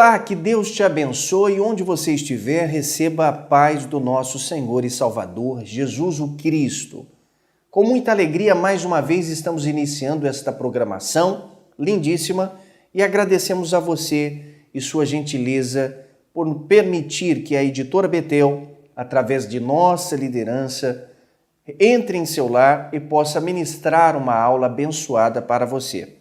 Olá, que Deus te abençoe. Onde você estiver, receba a paz do nosso Senhor e Salvador, Jesus o Cristo. Com muita alegria, mais uma vez estamos iniciando esta programação lindíssima e agradecemos a você e sua gentileza por permitir que a editora Betel, através de nossa liderança, entre em seu lar e possa ministrar uma aula abençoada para você.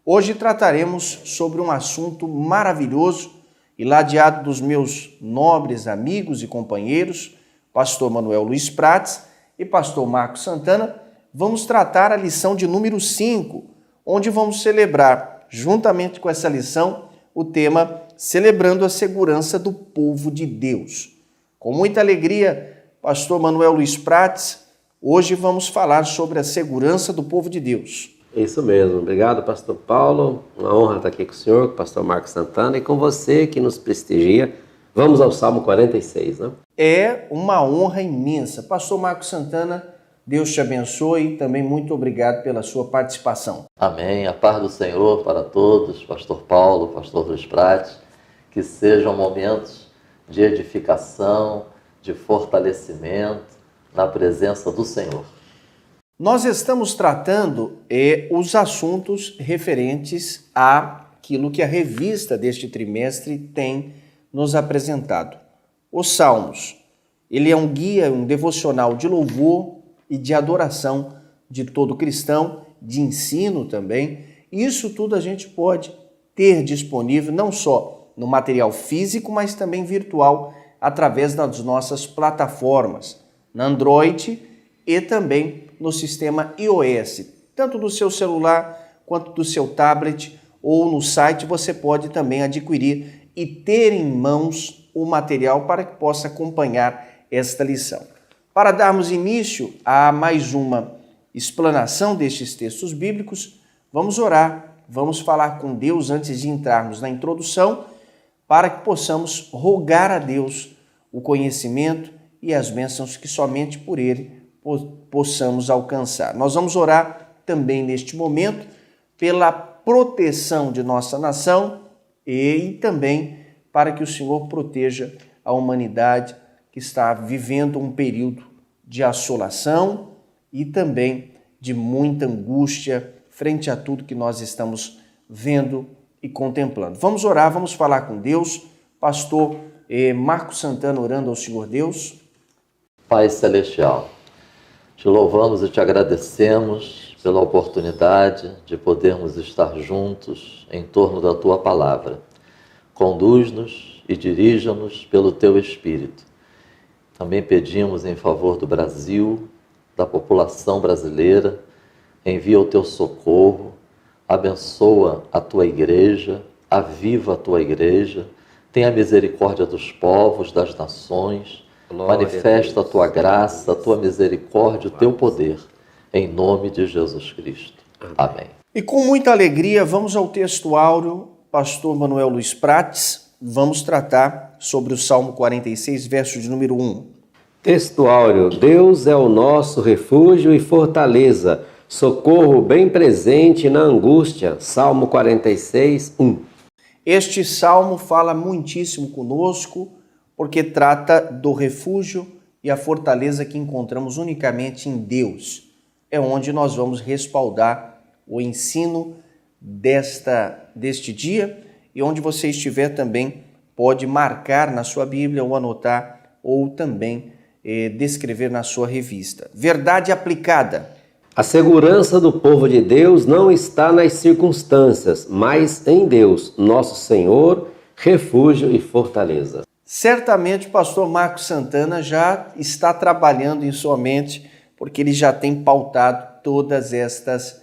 Hoje trataremos sobre um assunto maravilhoso e ladeado dos meus nobres amigos e companheiros, pastor Manuel Luiz Prates e pastor Marcos Santana. Vamos tratar a lição de número 5, onde vamos celebrar, juntamente com essa lição, o tema Celebrando a Segurança do Povo de Deus. Com muita alegria, pastor Manuel Luiz Prates, hoje vamos falar sobre a segurança do povo de Deus. Isso mesmo. Obrigado, pastor Paulo. Uma honra estar aqui com o senhor, com o pastor Marcos Santana e com você que nos prestigia. Vamos ao Salmo 46, né? É uma honra imensa. Pastor Marcos Santana, Deus te abençoe. Também muito obrigado pela sua participação. Amém. A paz do Senhor para todos, pastor Paulo, pastor Luiz Prates. Que sejam momentos de edificação, de fortalecimento na presença do Senhor. Nós estamos tratando os assuntos referentes àquilo que a revista deste trimestre tem nos apresentado. Os Salmos, ele é um guia, um devocional de louvor e de adoração de todo cristão, de ensino também. Isso tudo a gente pode ter disponível não só no material físico, mas também virtual, através das nossas plataformas, na Android e também no sistema iOS, tanto do seu celular quanto do seu tablet ou no site. Você pode também adquirir e ter em mãos o material para que possa acompanhar esta lição. Para darmos início a mais uma explanação destes textos bíblicos, vamos orar, vamos falar com Deus antes de entrarmos na introdução, para que possamos rogar a Deus o conhecimento e as bênçãos que somente por Ele possamos alcançar. Nós vamos orar também neste momento pela proteção de nossa nação e também para que o Senhor proteja a humanidade que está vivendo um período de assolação e também de muita angústia frente a tudo que nós estamos vendo e contemplando. Vamos orar, vamos falar com Deus. Pastor Marcos Santana orando ao Senhor Deus. Pai Celestial, te louvamos e te agradecemos pela oportunidade de podermos estar juntos em torno da Tua Palavra. Conduz-nos e dirija-nos pelo Teu Espírito. Também pedimos em favor do Brasil, da população brasileira, envia o Teu socorro, abençoa a Tua Igreja, aviva a Tua Igreja, tenha misericórdia dos povos, das nações, manifesta a Tua graça, a Tua misericórdia, o Teu poder, em nome de Jesus Cristo. Amém. E com muita alegria, vamos ao texto áureo, pastor Manuel Luiz Prates, vamos tratar sobre o Salmo 46, verso de número 1. Texto áureo. Deus é o nosso refúgio e fortaleza, socorro bem presente na angústia. Salmo 46, 1. Este salmo fala muitíssimo conosco, porque trata do refúgio e a fortaleza que encontramos unicamente em Deus. É onde nós vamos respaldar o ensino deste dia, e onde você estiver também pode marcar na sua Bíblia ou anotar, ou também descrever na sua revista. Verdade aplicada. A segurança do povo de Deus não está nas circunstâncias, mas em Deus, nosso Senhor, refúgio e fortaleza. Certamente o pastor Marcos Santana já está trabalhando em sua mente, porque ele já tem pautado todas estas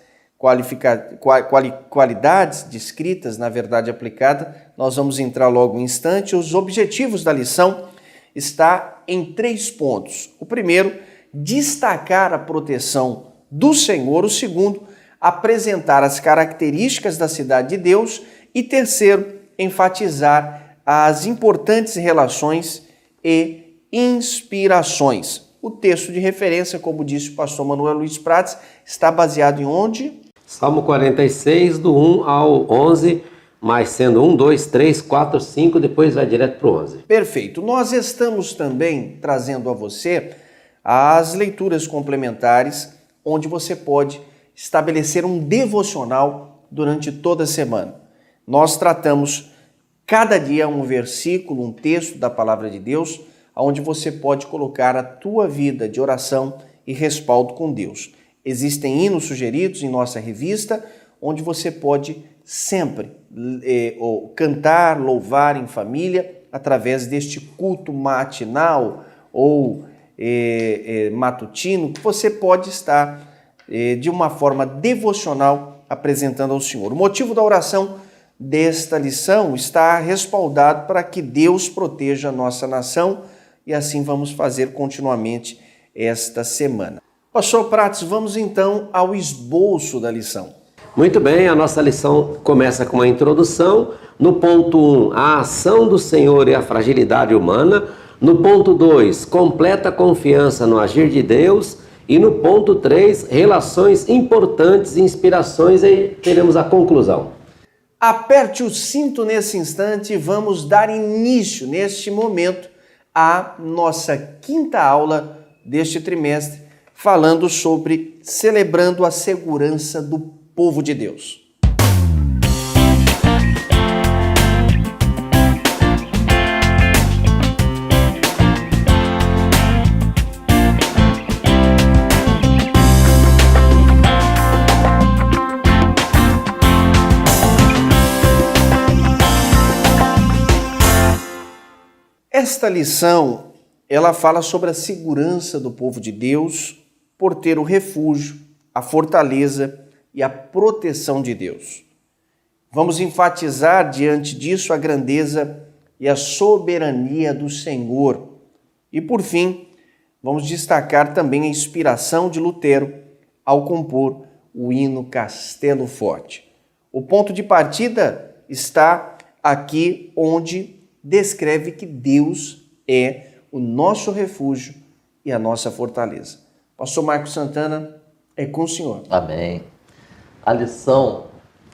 qualidades descritas na verdade aplicada. Nós vamos entrar logo em um instante. Os objetivos da lição está em 3 pontos. O primeiro, destacar a proteção do Senhor. O segundo, apresentar as características da cidade de Deus. E terceiro, enfatizar as importantes relações e inspirações. O texto de referência, como disse o pastor Manuel Luiz Prates, está baseado em onde? Salmo 46, do 1 ao 11, mas sendo 1, 2, 3, 4, 5, depois vai direto para o 11. Perfeito. Nós estamos também trazendo a você as leituras complementares, onde você pode estabelecer um devocional durante toda a semana. Nós tratamos cada dia um versículo, um texto da palavra de Deus, onde você pode colocar a tua vida de oração e respaldo com Deus. Existem hinos sugeridos em nossa revista, onde você pode sempre cantar, louvar em família, através deste culto matinal ou matutino, que você pode estar de uma forma devocional apresentando ao Senhor. O motivo da oração desta lição está respaldado para que Deus proteja a nossa nação, e assim vamos fazer continuamente esta semana. Pastor Prates, vamos então ao esboço da lição. Muito bem, a nossa lição começa com uma introdução. No ponto 1, a ação do Senhor e a fragilidade humana. No ponto 2, completa confiança no agir de Deus. E no ponto 3, relações importantes e inspirações, e teremos a conclusão. Aperte o cinto nesse instante e vamos dar início, neste momento, à nossa quinta aula deste trimestre, falando sobre celebrando a segurança do povo de Deus. Esta lição, ela fala sobre a segurança do povo de Deus por ter o refúgio, a fortaleza e a proteção de Deus. Vamos enfatizar diante disso a grandeza e a soberania do Senhor. E por fim, vamos destacar também a inspiração de Lutero ao compor o hino Castelo Forte. O ponto de partida está aqui, onde descreve que Deus é o nosso refúgio e a nossa fortaleza. Pastor Marcos Santana, é com o senhor. Amém. A lição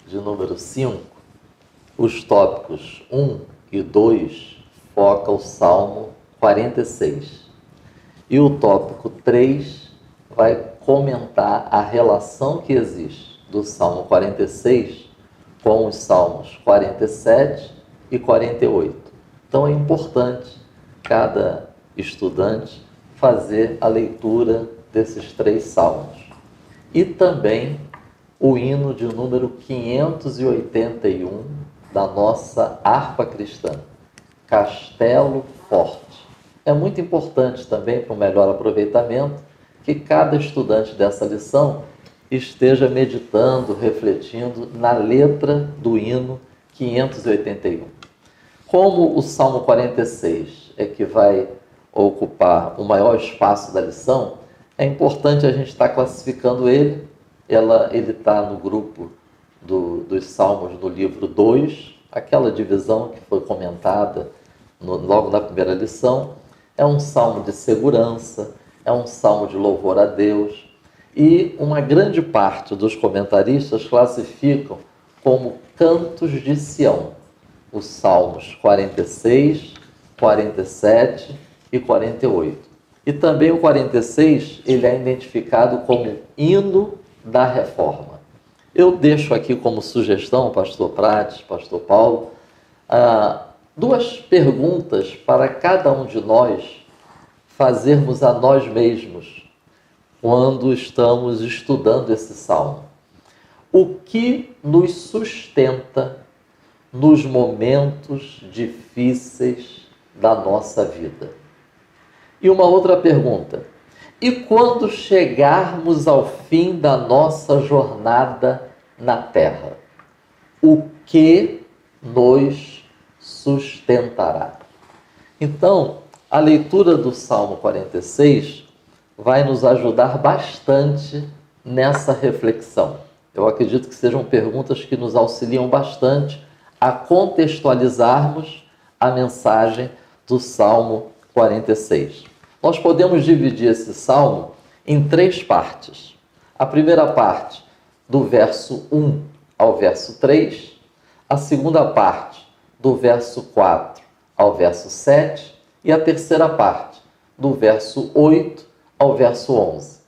de número 5, os tópicos 1 e 2 foca o Salmo 46. E o tópico 3 vai comentar a relação que existe do Salmo 46 com os Salmos 47 e 48. Então é importante cada estudante fazer a leitura desses 3 salmos. E também o hino de número 581 da nossa harpa cristã, Castelo Forte. É muito importante também, para um melhor aproveitamento, que cada estudante dessa lição esteja meditando, refletindo na letra do hino 581. Como o Salmo 46 é que vai ocupar o maior espaço da lição, é importante a gente estar classificando ele. Ele está no grupo dos Salmos no livro 2, aquela divisão que foi comentada logo na primeira lição. É um salmo de segurança, é um salmo de louvor a Deus, e uma grande parte dos comentaristas classificam como cantos de Sião os salmos 46, 47 e 48. E também o 46, ele é identificado como hino da reforma. Eu deixo aqui como sugestão, pastor Prates, pastor Paulo, 2 perguntas para cada um de nós fazermos a nós mesmos quando estamos estudando esse salmo. O que nos sustenta nos momentos difíceis da nossa vida? E uma outra pergunta: e quando chegarmos ao fim da nossa jornada na Terra, o que nos sustentará? Então, a leitura do Salmo 46 vai nos ajudar bastante nessa reflexão. Eu acredito que sejam perguntas que nos auxiliam bastante a contextualizarmos a mensagem do Salmo 46. Nós podemos dividir esse salmo em 3 partes. A primeira parte, do verso 1 ao verso 3, a segunda parte, do verso 4 ao verso 7, e a terceira parte, do verso 8 ao verso 11.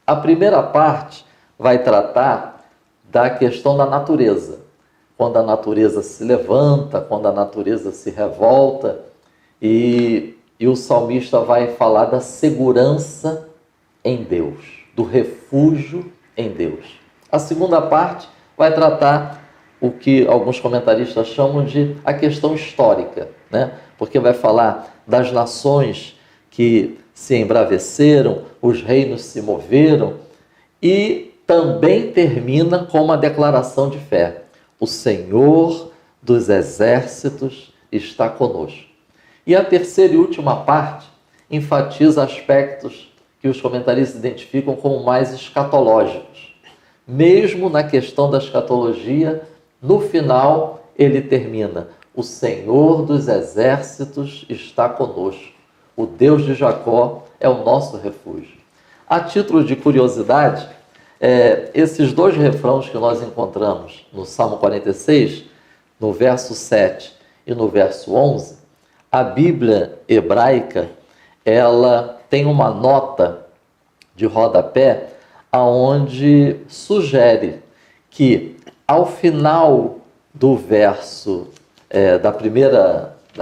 A primeira parte vai tratar da questão da natureza, quando a natureza se levanta, quando a natureza se revolta, e o salmista vai falar da segurança em Deus, do refúgio em Deus. A segunda parte vai tratar o que alguns comentaristas chamam de a questão histórica, né? Porque vai falar das nações que se embraveceram, os reinos se moveram, e também termina com uma declaração de fé: o Senhor dos exércitos está conosco. E a terceira e última parte enfatiza aspectos que os comentaristas identificam como mais escatológicos. Mesmo na questão da escatologia, no final ele termina: o Senhor dos exércitos está conosco. O Deus de Jacó é o nosso refúgio. A título de curiosidade, esses dois refrãos que nós encontramos no Salmo 46, no verso 7 e no verso 11, a Bíblia hebraica, ela tem uma nota de rodapé aonde sugere que ao final do verso da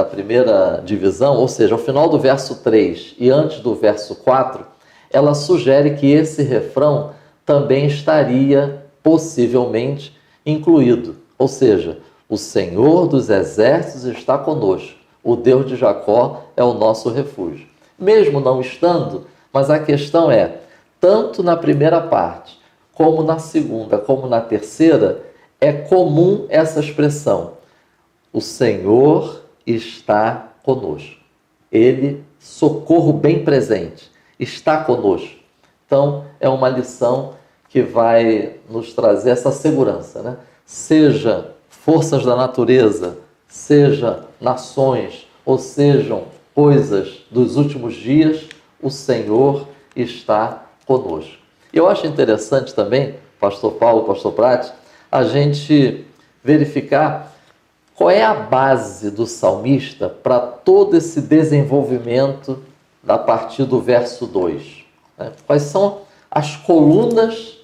primeira divisão, ou seja, ao final do verso 3 e antes do verso 4, ela sugere que esse refrão também estaria possivelmente incluído. Ou seja, o Senhor dos exércitos está conosco, o Deus de Jacó é o nosso refúgio. Mesmo não estando, mas a questão é, tanto na primeira parte, como na segunda, como na terceira, é comum essa expressão: o Senhor está conosco. Ele, socorro bem presente, está conosco. Então, é uma lição que vai nos trazer essa segurança, né? Seja forças da natureza, seja nações, ou sejam coisas dos últimos dias, o Senhor está conosco. Eu acho interessante também, pastor Paulo, pastor Prati, a gente verificar qual é a base do salmista para todo esse desenvolvimento a partir do verso 2. Né? Quais são as colunas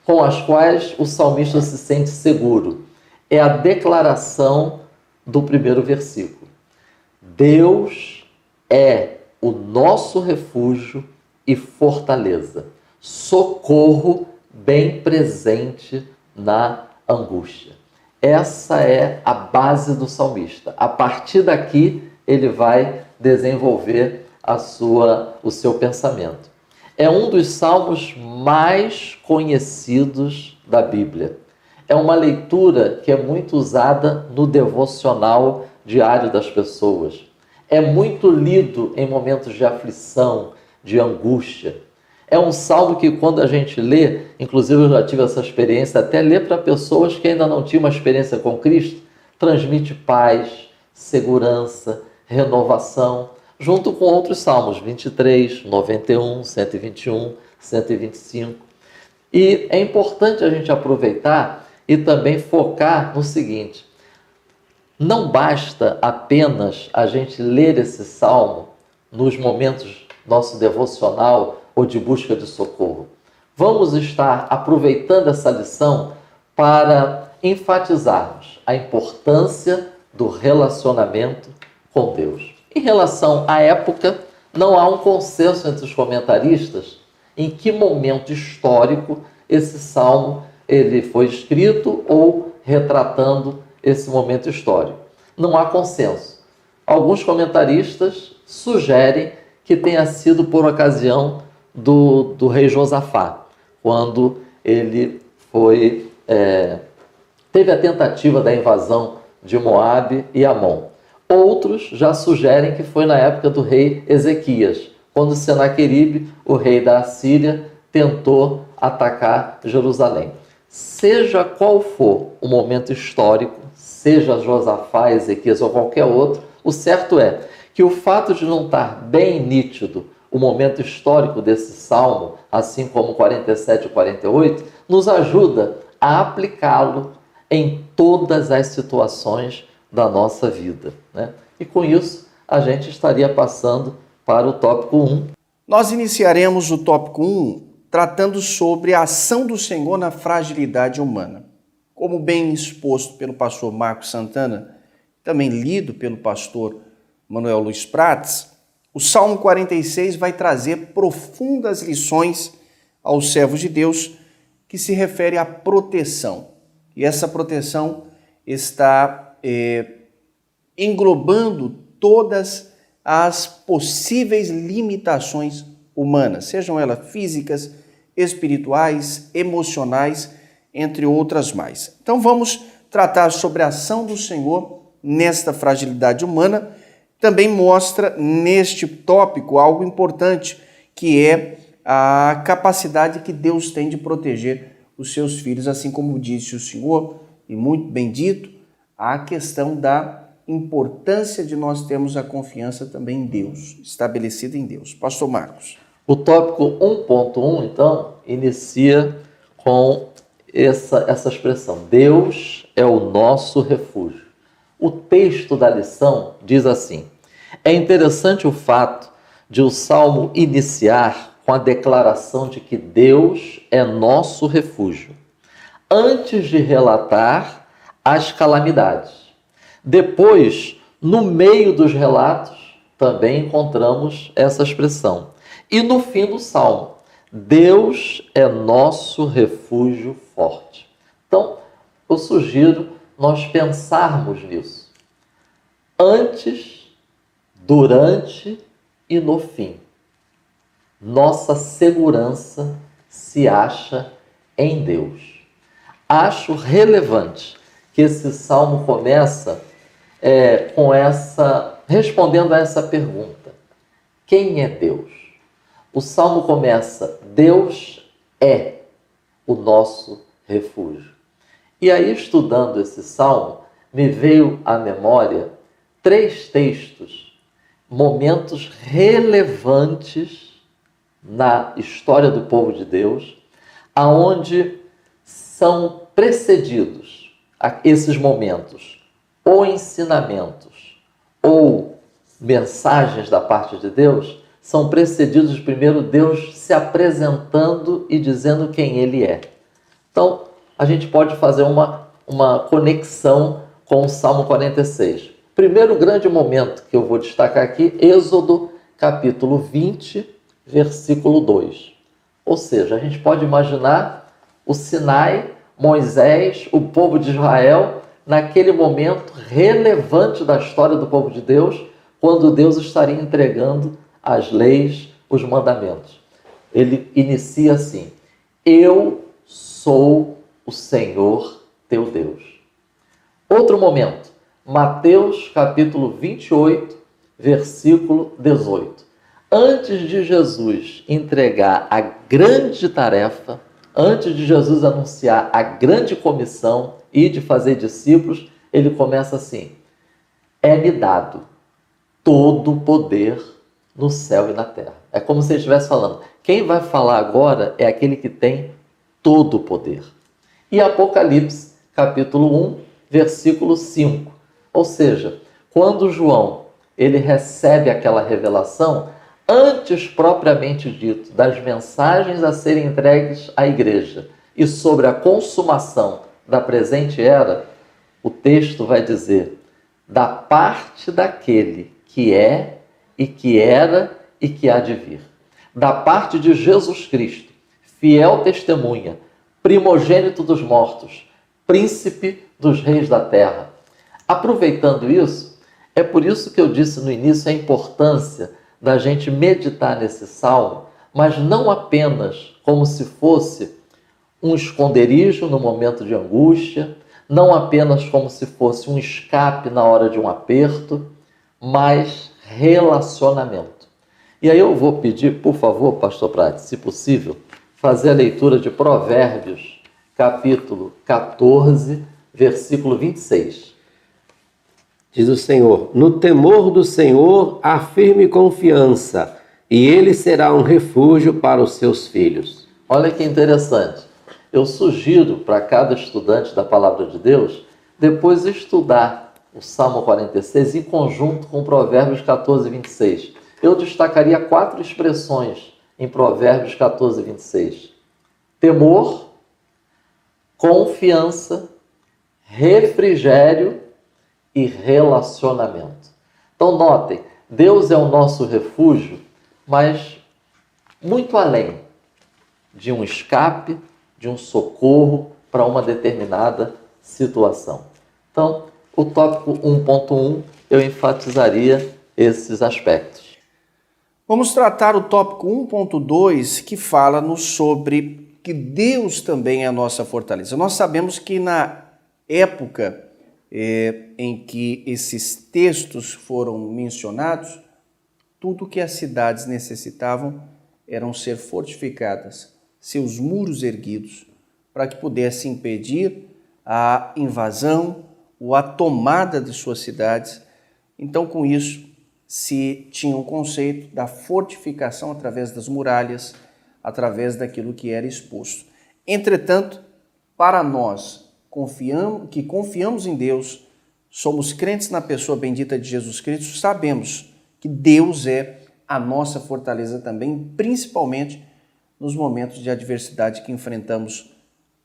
com as quais o salmista se sente seguro? É a declaração do primeiro versículo. Deus é o nosso refúgio e fortaleza, socorro bem presente na angústia. Essa é a base do salmista. A partir daqui, ele vai desenvolver o seu pensamento. É um dos salmos mais conhecidos da Bíblia. É uma leitura que é muito usada no devocional diário das pessoas. É muito lido em momentos de aflição, de angústia. É um salmo que, quando a gente lê, inclusive eu já tive essa experiência, até ler para pessoas que ainda não tinham uma experiência com Cristo, transmite paz, segurança, renovação, junto com outros salmos, 23, 91, 121, 125. E é importante a gente aproveitar e também focar no seguinte: não basta apenas a gente ler esse salmo nos momentos nosso devocional ou de busca de socorro. Vamos estar aproveitando essa lição para enfatizarmos a importância do relacionamento com Deus. Em relação à época, não há um consenso entre os comentaristas em que momento histórico esse salmo ele foi escrito ou retratando esse momento histórico. Não há consenso. Alguns comentaristas sugerem que tenha sido por ocasião do rei Josafá, quando ele teve a tentativa da invasão de Moabe e Amon. Outros já sugerem que foi na época do rei Ezequias, quando Senaqueribe, o rei da Assíria, tentou atacar Jerusalém. Seja qual for o momento histórico, seja Josafá, Ezequias ou qualquer outro, o certo é que o fato de não estar bem nítido o momento histórico desse salmo, assim como 47 e 48, nos ajuda a aplicá-lo em todas as situações da nossa vida, né? E com isso, a gente estaria passando para o tópico 1. Nós iniciaremos o tópico 1 tratando sobre a ação do Senhor na fragilidade humana. Como bem exposto pelo pastor Marcos Santana, também lido pelo pastor Manuel Luiz Prates, o Salmo 46 vai trazer profundas lições aos servos de Deus que se refere à proteção. E essa proteção está englobando todas as possíveis limitações humanas, sejam elas físicas, espirituais, emocionais, entre outras mais. Então vamos tratar sobre a ação do Senhor nesta fragilidade humana. Também mostra neste tópico algo importante, que é a capacidade que Deus tem de proteger os seus filhos, assim como disse o Senhor, e muito bem dito, a questão da importância de nós termos a confiança também em Deus, estabelecida em Deus. Pastor Marcos. O tópico 1.1, então, inicia com essa expressão: Deus é o nosso refúgio. O texto da lição diz assim: é interessante o fato de o Salmo iniciar com a declaração de que Deus é nosso refúgio, antes de relatar as calamidades. Depois, no meio dos relatos, também encontramos essa expressão. E no fim do Salmo, Deus é nosso refúgio forte. Então, eu sugiro nós pensarmos nisso. Antes, durante e no fim. Nossa segurança se acha em Deus. Acho relevante que esse salmo começa respondendo a essa pergunta: quem é Deus? O salmo começa: Deus é o nosso refúgio. E aí, estudando esse salmo, me veio à memória 3 textos, momentos relevantes na história do povo de Deus, aonde são precedidos esses momentos ou ensinamentos ou mensagens da parte de Deus, são precedidos primeiro Deus se apresentando e dizendo quem Ele é. Então, a gente pode fazer uma conexão com o Salmo 46. Primeiro grande momento que eu vou destacar aqui, Êxodo capítulo 20, versículo 2. Ou seja, a gente pode imaginar o Sinai, Moisés, o povo de Israel, naquele momento relevante da história do povo de Deus, quando Deus estaria entregando as leis, os mandamentos. Ele inicia assim: eu sou o Senhor teu Deus. Outro momento, Mateus capítulo 28, versículo 18. Antes de Jesus entregar a grande tarefa, antes de Jesus anunciar a grande comissão e de fazer discípulos, ele começa assim: é-me dado todo o poder no céu e na terra. É como se ele estivesse falando: quem vai falar agora é aquele que tem todo o poder. E Apocalipse, capítulo 1, versículo 5. Ou seja, quando João ele recebe aquela revelação, antes propriamente dito das mensagens a serem entregues à igreja e sobre a consumação da presente era, o texto vai dizer: da parte daquele que é e que era e que há de vir. Da parte de Jesus Cristo, fiel testemunha, primogênito dos mortos, príncipe dos reis da terra. Aproveitando isso, é por isso que eu disse no início a importância da gente meditar nesse salmo, mas não apenas como se fosse um esconderijo no momento de angústia, não apenas como se fosse um escape na hora de um aperto, mas relacionamento. E aí eu vou pedir, por favor, pastor Prates, se possível, fazer a leitura de Provérbios, capítulo 14, versículo 26. Diz o Senhor: no temor do Senhor há firme confiança, e ele será um refúgio para os seus filhos. Olha que interessante. Eu sugiro para cada estudante da Palavra de Deus depois estudar o Salmo 46 em conjunto com Provérbios 14 e 26. Eu destacaria 4 expressões em Provérbios 14 e 26. Temor, confiança, refrigério e relacionamento. Então notem, Deus é o nosso refúgio, mas muito além de um escape, de um socorro para uma determinada situação. Então, o tópico 1.1, eu enfatizaria esses aspectos. Vamos tratar o tópico 1.2, que fala-nos sobre que Deus também é a nossa fortaleza. Nós sabemos que na época em que esses textos foram mencionados, tudo que as cidades necessitavam eram ser fortificadas, seus muros erguidos, para que pudesse impedir a invasão ou a tomada de suas cidades. Então, com isso, se tinha um conceito da fortificação através das muralhas, através daquilo que era exposto. Entretanto, para nós que confiamos em Deus, somos crentes na pessoa bendita de Jesus Cristo, sabemos que Deus é a nossa fortaleza também, principalmente nos momentos de adversidade que enfrentamos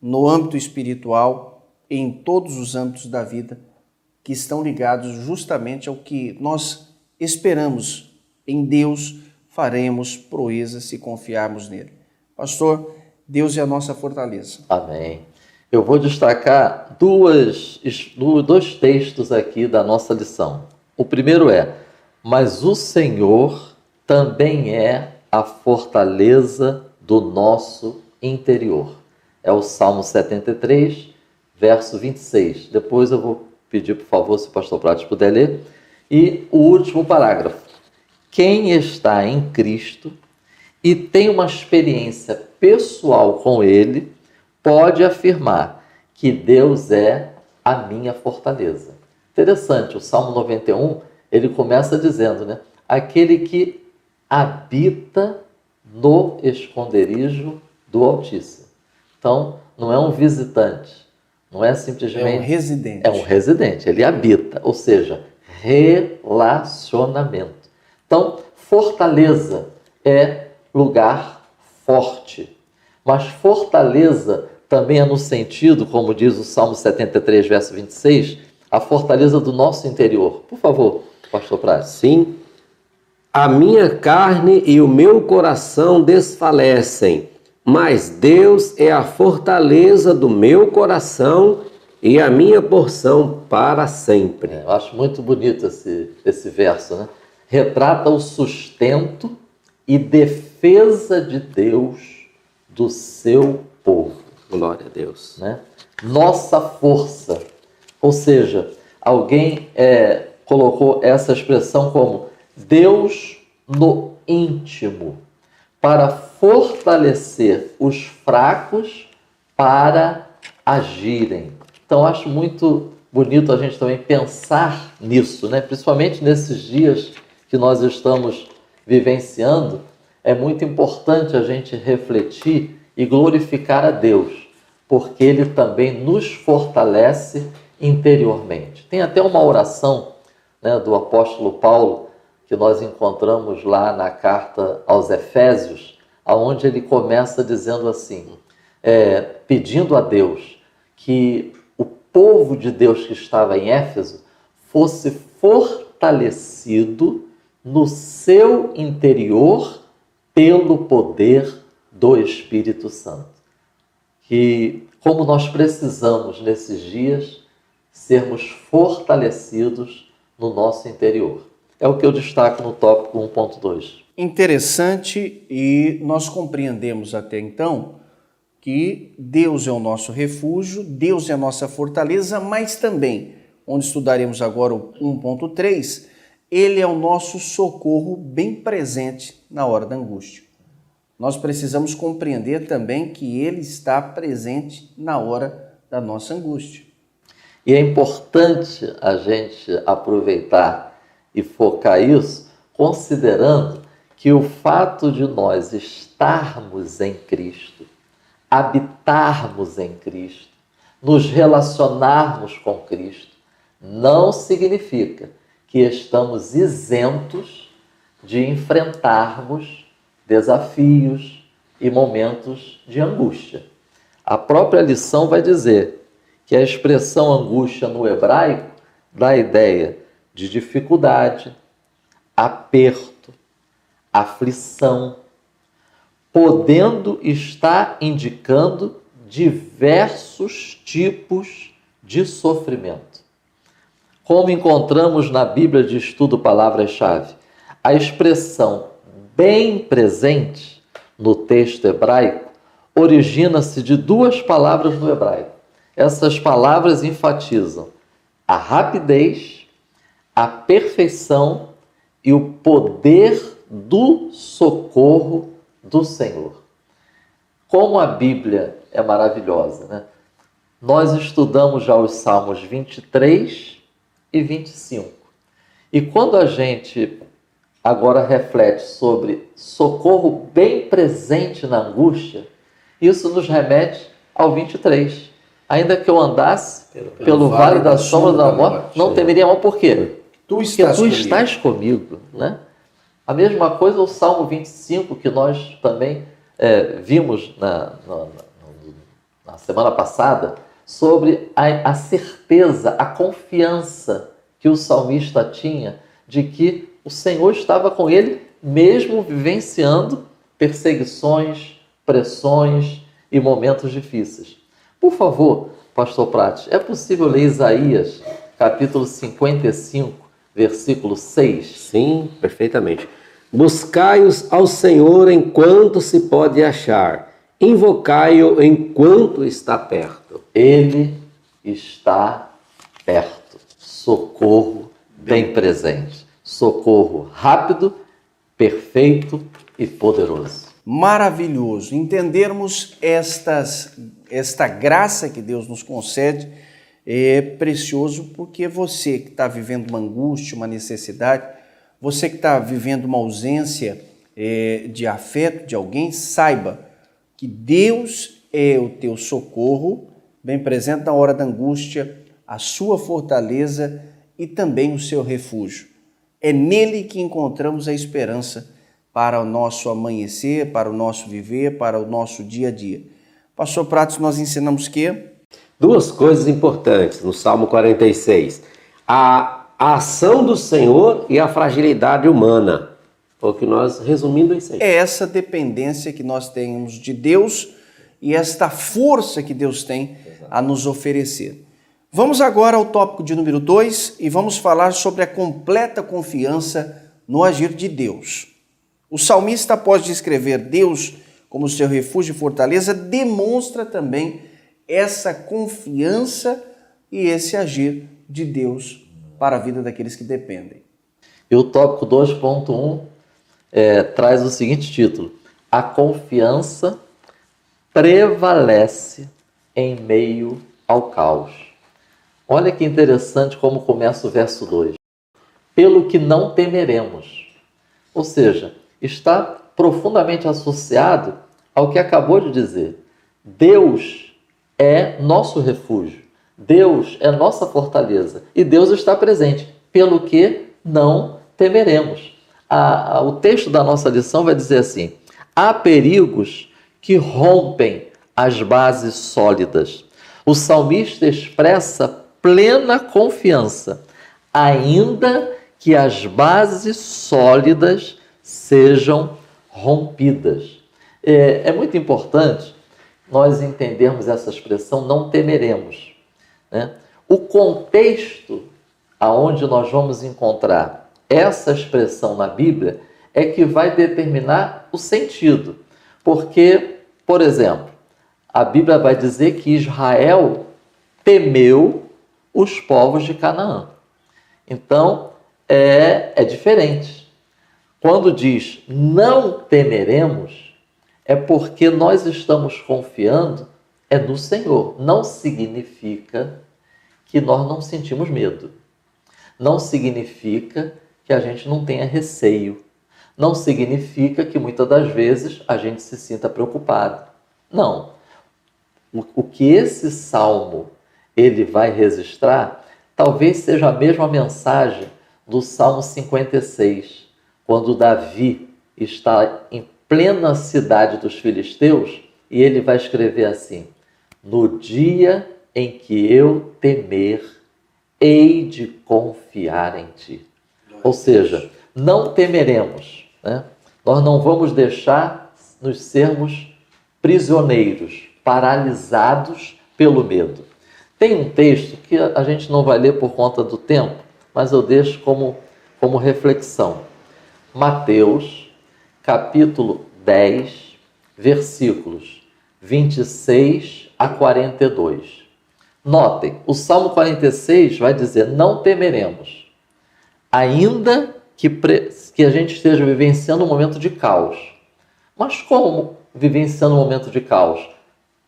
no âmbito espiritual e em todos os âmbitos da vida que estão ligados justamente ao que nós esperamos em Deus, faremos proezas se confiarmos nele. Pastor, Deus é a nossa fortaleza. Amém. Eu vou destacar dois textos aqui da nossa lição. O primeiro é: mas o Senhor também é a fortaleza do nosso interior. É o Salmo 73, verso 26. Depois eu vou pedir, por favor, se o pastor Prates puder ler. E o último parágrafo: quem está em Cristo e tem uma experiência pessoal com Ele, pode afirmar que Deus é a minha fortaleza. Interessante, o Salmo 91, ele começa dizendo, né? Aquele que habita no esconderijo do Altíssimo. Então, não é um visitante, não é simplesmente... É um residente. É um residente, ele habita, ou seja, relacionamento. Então, fortaleza é lugar forte. Mas fortaleza também é no sentido, como diz o Salmo 73, verso 26, a fortaleza do nosso interior. Por favor, pastor Prates. Sim. A minha carne e o meu coração desfalecem, mas Deus é a fortaleza do meu coração e a minha porção para sempre. Eu acho muito bonito esse verso, né? Retrata o sustento e defesa de Deus do seu povo. Glória a Deus. Né? Nossa força. Ou seja, alguém colocou essa expressão como Deus no íntimo, para fortalecer os fracos para agirem. Então, acho muito bonito a gente também pensar nisso, né? Principalmente nesses dias que nós estamos vivenciando, é muito importante a gente refletir e glorificar a Deus, porque Ele também nos fortalece interiormente. Tem até uma oração, né, do apóstolo Paulo, que nós encontramos lá na carta aos Efésios, onde ele começa dizendo assim, pedindo a Deus que o povo de Deus que estava em Éfeso fosse fortalecido no seu interior pelo poder do Espírito Santo. Que, como nós precisamos nesses dias, sermos fortalecidos no nosso interior. É o que eu destaco no tópico 1.2. Interessante, e nós compreendemos até então que Deus é o nosso refúgio, Deus é a nossa fortaleza, mas também, onde estudaremos agora o 1.3, Ele é o nosso socorro bem presente na hora da angústia. Nós precisamos compreender também que Ele está presente na hora da nossa angústia. E é importante a gente aproveitar e focar isso, considerando que o fato de nós estarmos em Cristo, habitarmos em Cristo, nos relacionarmos com Cristo, não significa que estamos isentos de enfrentarmos desafios e momentos de angústia. A própria lição vai dizer que a expressão angústia no hebraico dá a ideia de dificuldade, aperto, aflição, podendo estar indicando diversos tipos de sofrimento. Como encontramos na Bíblia de Estudo Palavras-Chave, a expressão bem presente no texto hebraico origina-se de duas palavras no hebraico. Essas palavras enfatizam a rapidez, a perfeição e o poder do socorro do Senhor. Como a Bíblia é maravilhosa, né? Nós estudamos já os Salmos 23 e 25. E quando a gente agora reflete sobre socorro bem presente na angústia, isso nos remete ao 23. Ainda que eu andasse pelo vale da sombra da morte, não temeria mal. Por quê? Porque tu estás comigo, né? A mesma coisa o Salmo 25, que nós também vimos na semana passada, sobre a certeza, a confiança que o salmista tinha de que o Senhor estava com ele, mesmo vivenciando perseguições, pressões e momentos difíceis. Por favor, pastor Prates, é possível ler Isaías, capítulo 55, versículo 6? Sim, perfeitamente. Buscai-os ao Senhor enquanto se pode achar, invocai-o enquanto está perto. Ele está perto. Socorro bem presente. Socorro rápido, perfeito e poderoso. Maravilhoso entendermos esta graça que Deus nos concede. É precioso porque você que está vivendo uma angústia, uma necessidade, você que está vivendo uma ausência de afeto de alguém, saiba que Deus é o teu socorro, bem presente na hora da angústia, a sua fortaleza e também o seu refúgio. É nele que encontramos a esperança para o nosso amanhecer, para o nosso viver, para o nosso dia a dia. Pastor Pratos, nós ensinamos que? Duas coisas importantes no Salmo 46. A ação do Senhor e a fragilidade humana. Foi o que nós, resumindo isso aí. É essa dependência que nós temos de Deus e esta força que Deus tem a nos oferecer. Vamos agora ao tópico de número 2 e vamos falar sobre a completa confiança no agir de Deus. O salmista, após descrever Deus como seu refúgio e fortaleza, demonstra também essa confiança e esse agir de Deus para a vida daqueles que dependem. E o tópico 2.1 traz o seguinte título: a confiança prevalece em meio ao caos. Olha que interessante como começa o verso 2. Pelo que não temeremos. Ou seja, está profundamente associado ao que acabou de dizer. Deus é nosso refúgio. Deus é nossa fortaleza. E Deus está presente. Pelo que não temeremos. O texto da nossa lição vai dizer assim: há perigos que rompem as bases sólidas. O salmista expressa plena confiança, ainda que as bases sólidas sejam rompidas. É muito importante nós entendermos essa expressão, não temeremos, né? O contexto aonde nós vamos encontrar essa expressão na Bíblia é que vai determinar o sentido. Porque, por exemplo, a Bíblia vai dizer que Israel temeu os povos de Canaã. Então, é diferente. Quando diz não temeremos, é porque nós estamos confiando no Senhor. Não significa que nós não sentimos medo. Não significa que a gente não tenha receio. Não significa que muitas das vezes a gente se sinta preocupado. Não. o que esse salmo ele vai registrar, talvez seja a mesma mensagem do Salmo 56, quando Davi está em plena cidade dos filisteus e ele vai escrever assim: no dia em que eu temer, hei de confiar em ti. Ou seja, não temeremos, né? Nós não vamos deixar nos sermos prisioneiros, paralisados pelo medo. Tem um texto que a gente não vai ler por conta do tempo, mas eu deixo como reflexão. Mateus, capítulo 10, versículos 26 a 42. Notem, o Salmo 46 vai dizer: não temeremos, ainda que a gente esteja vivenciando um momento de caos. Mas como vivenciando um momento de caos?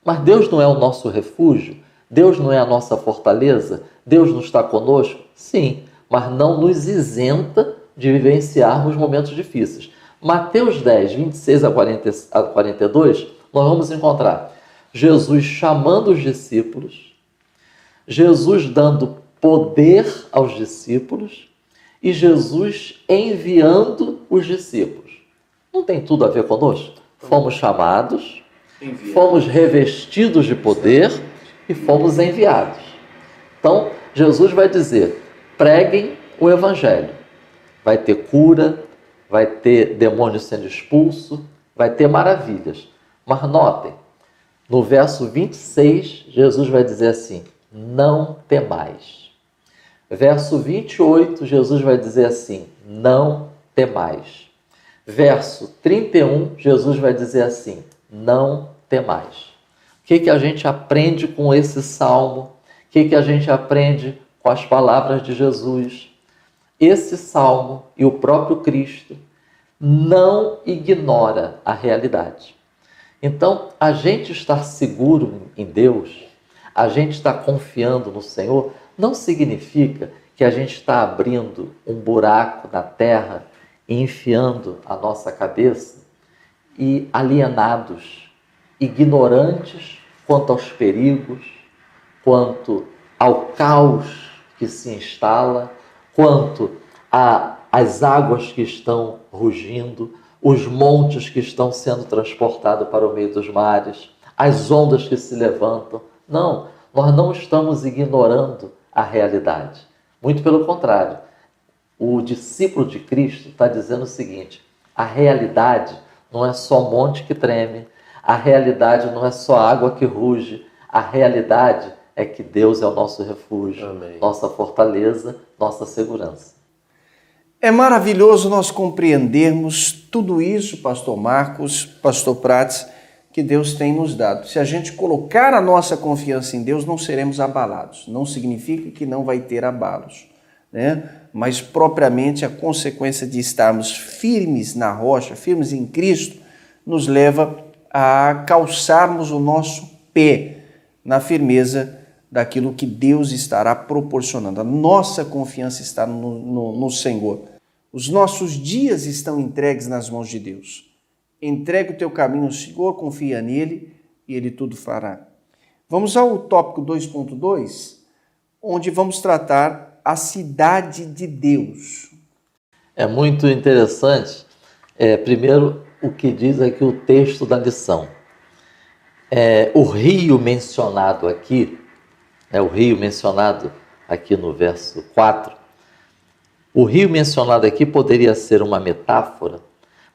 Mas Deus não é o nosso refúgio? Deus não é a nossa fortaleza? Deus não está conosco? Sim, mas não nos isenta de vivenciarmos momentos difíceis. Mateus 10, 26 a 42, nós vamos encontrar Jesus chamando os discípulos, Jesus dando poder aos discípulos e Jesus enviando os discípulos. Não tem tudo a ver conosco? Fomos chamados, fomos revestidos de poder e fomos enviados. Então, Jesus vai dizer: preguem o evangelho. Vai ter cura, vai ter demônio sendo expulso, vai ter maravilhas. Mas notem, no verso 26, Jesus vai dizer assim: não temais. Verso 28, Jesus vai dizer assim: não temais. Verso 31, Jesus vai dizer assim: não temais. O que a gente aprende com esse salmo? O que a gente aprende com as palavras de Jesus? Esse salmo e o próprio Cristo não ignora a realidade. Então, a gente estar seguro em Deus, a gente estar confiando no Senhor, não significa que a gente está abrindo um buraco na terra e enfiando a nossa cabeça e alienados, ignorantes quanto aos perigos, quanto ao caos que se instala, quanto às águas que estão rugindo, os montes que estão sendo transportados para o meio dos mares, as ondas que se levantam. Não, nós não estamos ignorando a realidade. Muito pelo contrário, o discípulo de Cristo está dizendo o seguinte: a realidade não é só monte que treme, a realidade não é só água que ruge, a realidade é que Deus é o nosso refúgio, amém, nossa fortaleza, nossa segurança. É maravilhoso nós compreendermos tudo isso, pastor Marcos, pastor Prates, que Deus tem nos dado. Se a gente colocar a nossa confiança em Deus, não seremos abalados. Não significa que não vai ter abalos, né? Mas propriamente a consequência de estarmos firmes na rocha, firmes em Cristo, nos leva a calçarmos o nosso pé na firmeza daquilo que Deus estará proporcionando. A nossa confiança está no Senhor. Os nossos dias estão entregues nas mãos de Deus. Entregue o teu caminho ao Senhor, confia nele e ele tudo fará. Vamos ao tópico 2.2, onde vamos tratar a cidade de Deus. É muito interessante, primeiro, o que diz aqui o texto da lição. O rio mencionado aqui, o rio mencionado aqui no verso 4, o rio mencionado aqui poderia ser uma metáfora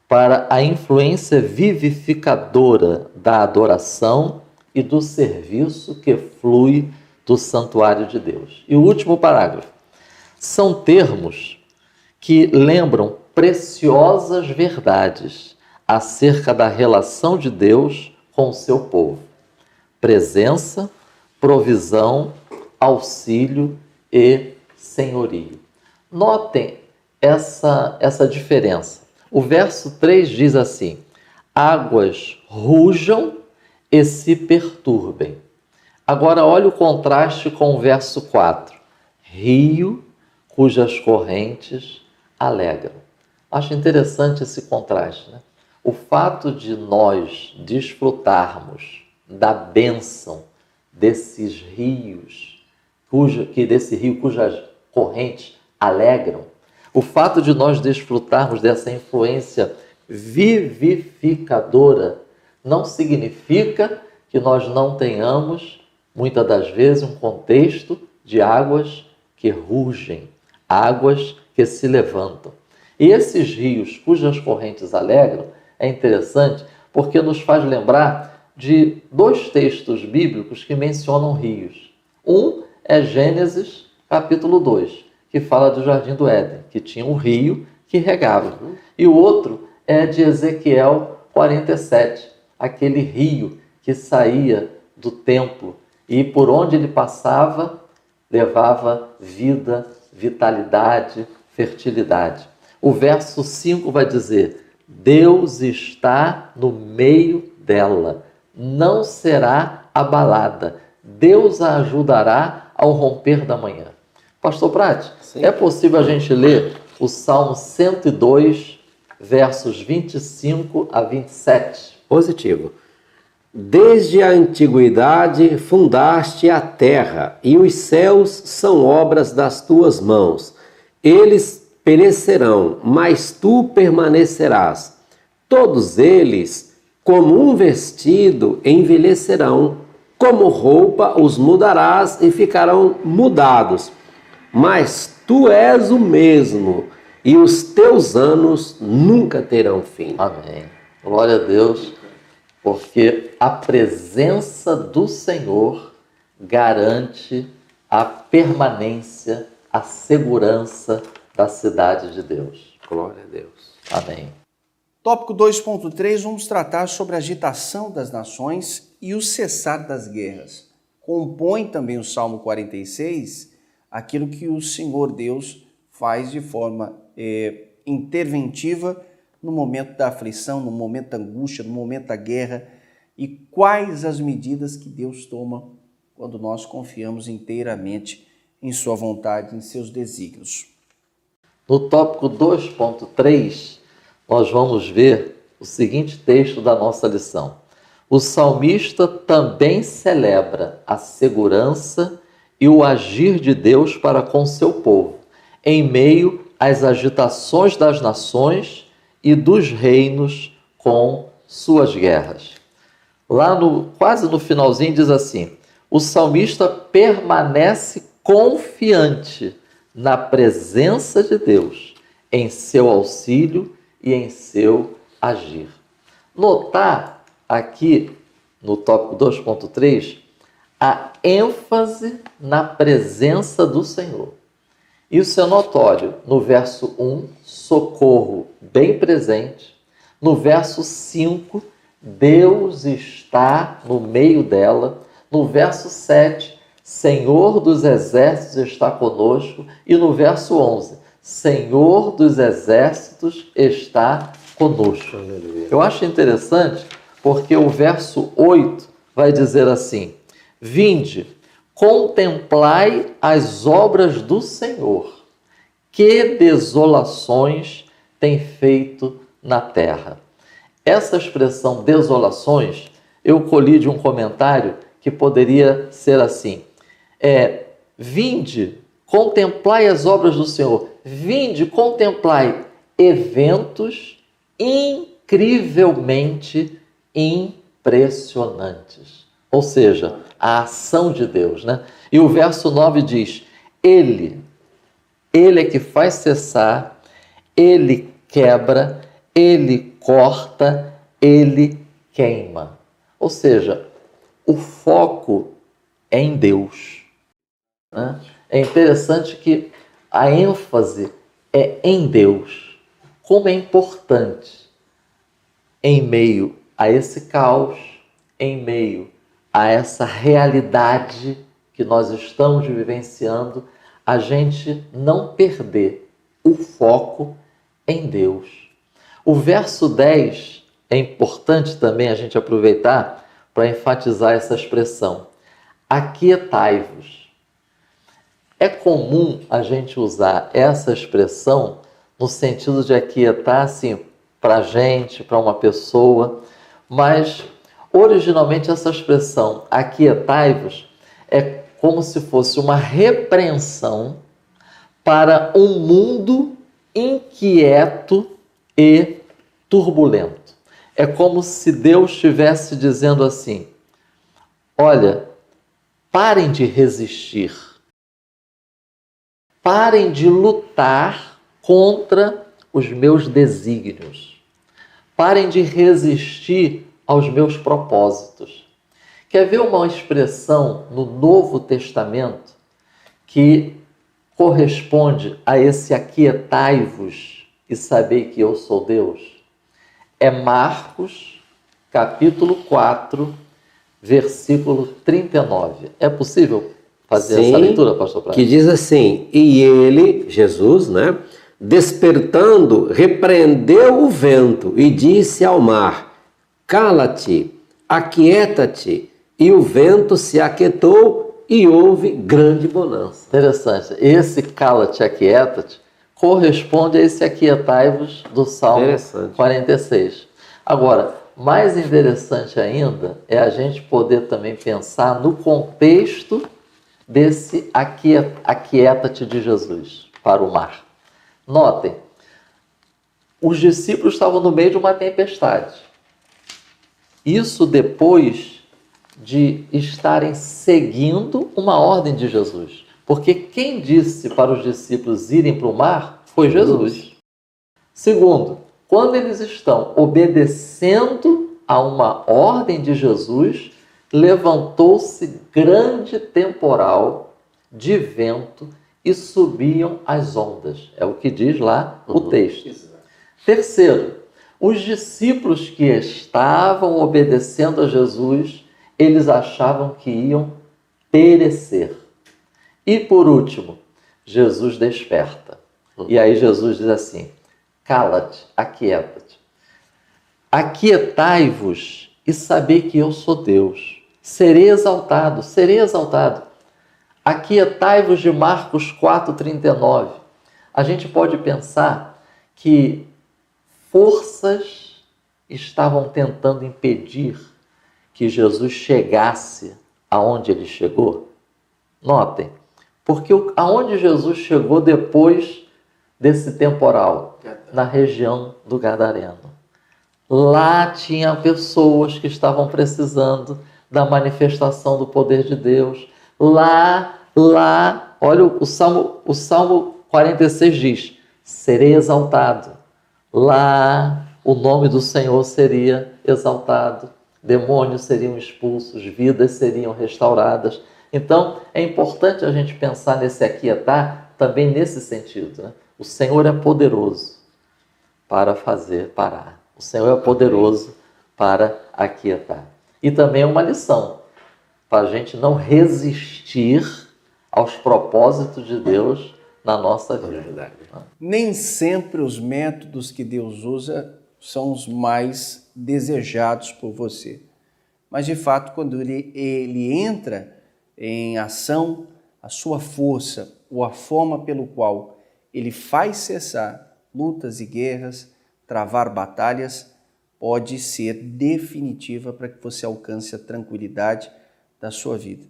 para a influência vivificadora da adoração e do serviço que flui do santuário de Deus. E o último parágrafo. São termos que lembram preciosas verdades acerca da relação de Deus com o seu povo. Presença, provisão, auxílio e senhorio. Notem essa diferença. O verso 3 diz assim: águas rujam e se perturbem. Agora olha o contraste com o verso 4. Rio cujas correntes alegram. Acho interessante esse contraste, né? O fato de nós desfrutarmos da bênção desses rios, desse rio cujas correntes alegram, o fato de nós desfrutarmos dessa influência vivificadora não significa que nós não tenhamos, muitas das vezes, um contexto de águas que rugem, águas que se levantam. E esses rios cujas correntes alegram, é interessante porque nos faz lembrar de dois textos bíblicos que mencionam rios. Um é Gênesis capítulo 2, que fala do Jardim do Éden, que tinha um rio que regava. E o outro é de Ezequiel 47, aquele rio que saía do templo e por onde ele passava levava vida, vitalidade, fertilidade. O verso 5 vai dizer: Deus está no meio dela, não será abalada. Deus a ajudará ao romper da manhã. Pastor Prati, é possível a gente ler o Salmo 102, versos 25 a 27? Positivo. Desde a antiguidade fundaste a terra, e os céus são obras das tuas mãos. Eles perecerão, mas tu permanecerás. Todos eles, como um vestido, envelhecerão, como roupa os mudarás e ficarão mudados. Mas tu és o mesmo, e os teus anos nunca terão fim. Amém. Glória a Deus, porque a presença do Senhor garante a permanência, a segurança da cidade de Deus. Glória a Deus. Amém. Tópico 2.3, vamos tratar sobre a agitação das nações e o cessar das guerras. Compõe também o Salmo 46 aquilo que o Senhor Deus faz de forma interventiva no momento da aflição, no momento da angústia, no momento da guerra, e quais as medidas que Deus toma quando nós confiamos inteiramente em sua vontade, em seus desígnios. No tópico 2.3, nós vamos ver o seguinte texto da nossa lição. O salmista também celebra a segurança e o agir de Deus para com seu povo, em meio às agitações das nações e dos reinos com suas guerras. Lá quase no finalzinho diz assim: o salmista permanece confiante na presença de Deus, em seu auxílio e em seu agir. Notar aqui no tópico 2.3 a ênfase na presença do Senhor. Isso é notório no verso 1, socorro bem presente. No verso 5, Deus está no meio dela. No verso 7, Senhor dos exércitos está conosco. E no verso 11, Senhor dos exércitos está conosco. Eu acho interessante porque o verso 8 vai dizer assim: vinde, contemplai as obras do Senhor, que desolações tem feito na terra. Essa expressão desolações, eu colhi de um comentário que poderia ser assim: vinde, contemplai as obras do Senhor, vinde, contemplai eventos incrivelmente impressionantes. Ou seja, a ação de Deus, né? E o verso 9 diz: Ele é que faz cessar, Ele quebra, Ele corta, Ele queima. Ou seja, o foco é em Deus, né? É interessante que a ênfase é em Deus. Como é importante, em meio a esse caos, em meio a essa realidade que nós estamos vivenciando, a gente não perder o foco em Deus. O verso 10 é importante também a gente aproveitar para enfatizar essa expressão: aquietai-vos. É comum a gente usar essa expressão no sentido de aquietar, assim, para a gente, para uma pessoa, mas Originalmente, essa expressão aquietai-vos é como se fosse uma repreensão para um mundo inquieto e turbulento. É como se Deus estivesse dizendo assim: olha, parem de resistir, parem de lutar contra os meus desígnios, parem de resistir aos meus propósitos. Quer ver uma expressão no Novo Testamento que corresponde a esse aquietai-vos e sabei que eu sou Deus? É Marcos, capítulo 4, versículo 39. É possível fazer essa leitura, pastor Prado? Que diz assim: e ele, Jesus, né, despertando, repreendeu o vento e disse ao mar: cala-te, aquieta-te. E o vento se aquietou e houve grande bonança. Interessante. Esse cala-te, aquieta-te corresponde a esse aquietai-vos do Salmo 46. Agora, mais interessante ainda é a gente poder também pensar no contexto desse aquieta-te de Jesus para o mar. Notem, os discípulos estavam no meio de uma tempestade. Isso depois de estarem seguindo uma ordem de Jesus. Porque quem disse para os discípulos irem para o mar foi Jesus. Segundo, quando eles estão obedecendo a uma ordem de Jesus, levantou-se grande temporal de vento e subiam as ondas. É o que diz lá o texto. Terceiro, os discípulos que estavam obedecendo a Jesus, eles achavam que iam perecer. E por último, Jesus desperta. E aí Jesus diz assim: cala-te, aquieta-te. Aquietai-vos e sabei que eu sou Deus. Serei exaltado, serei exaltado. Aquietai-vos de Marcos 4,39. A gente pode pensar que forças estavam tentando impedir que Jesus chegasse aonde ele chegou. Notem, porque aonde Jesus chegou depois desse temporal? Na região do Gadareno. Lá tinha pessoas que estavam precisando da manifestação do poder de Deus. Lá, olha o Salmo 46 diz: serei exaltado. Lá o nome do Senhor seria exaltado. Demônios seriam expulsos, vidas seriam restauradas. Então, é importante a gente pensar nesse aquietar também nesse sentido, né? O Senhor é poderoso para fazer parar. O Senhor é poderoso para aquietar. E também é uma lição para a gente não resistir aos propósitos de Deus na nossa vida. Nem sempre os métodos que Deus usa são os mais desejados por você. Mas, de fato, quando ele entra em ação, a sua força ou a forma pelo qual ele faz cessar lutas e guerras, travar batalhas, pode ser definitiva para que você alcance a tranquilidade da sua vida.